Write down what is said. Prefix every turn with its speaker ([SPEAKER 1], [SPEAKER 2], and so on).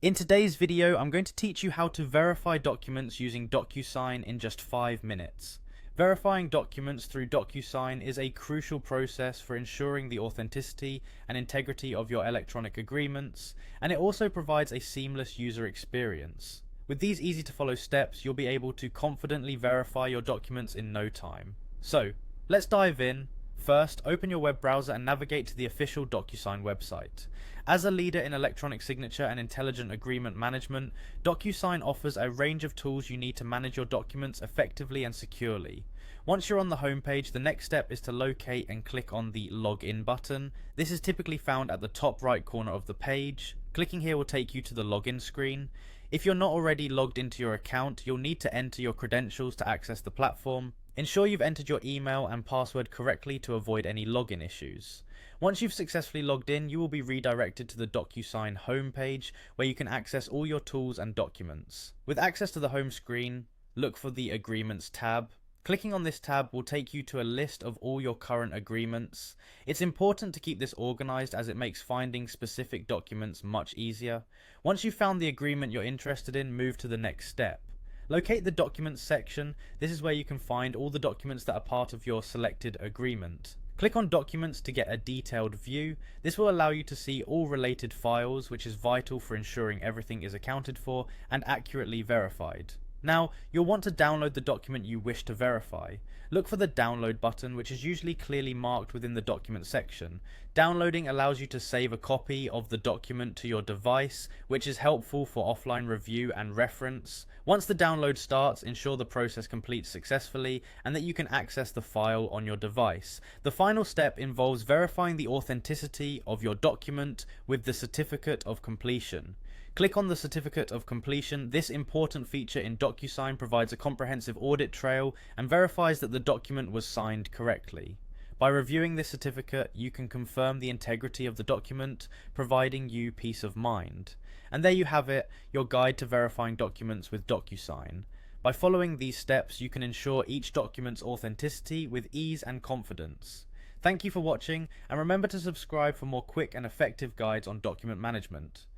[SPEAKER 1] In today's video, I'm going to teach you how to verify documents using Docusign in just 5 minutes. Verifying documents through Docusign is a crucial process for ensuring the authenticity and integrity of your electronic agreements, and it also provides a seamless user experience. With these easy to follow steps, you'll be able to confidently verify your documents in no time. So, let's dive in. First, open your web browser and navigate to the official Docusign website. As a leader in electronic signature and intelligent agreement management, Docusign offers a range of tools you need to manage your documents effectively and securely. Once you're on the homepage, the next step is to locate and click on the Login button. This is typically found at the top right corner of the page. Clicking here will take you to the login screen. If you're not already logged into your account, you'll need to enter your credentials to access the platform. Ensure you've entered your email and password correctly to avoid any login issues. Once you've successfully logged in, you will be redirected to the Docusign homepage where you can access all your tools and documents. With access to the home screen, look for the Agreements tab. Clicking on this tab will take you to a list of all your current agreements. It's important to keep this organized as it makes finding specific documents much easier. Once you've found the agreement you're interested in, move to the next step. Locate the Documents section. This is where you can find all the documents that are part of your selected agreement. Click on Documents to get a detailed view. This will allow you to see all related files, which is vital for ensuring everything is accounted for and accurately verified. Now, you'll want to download the document you wish to verify. Look for the download button, which is usually clearly marked within the document section. Downloading allows you to save a copy of the document to your device, which is helpful for offline review and reference. Once the download starts, ensure the process completes successfully and that you can access the file on your device. The final step involves verifying the authenticity of your document with the certificate of completion. Click on the Certificate of Completion. This important feature in Docusign provides a comprehensive audit trail and verifies that the document was signed correctly. By reviewing this certificate, you can confirm the integrity of the document, providing you peace of mind. And there you have it, your guide to verifying documents with Docusign. By following these steps, you can ensure each document's authenticity with ease and confidence. Thank you for watching, and remember to subscribe for more quick and effective guides on document management.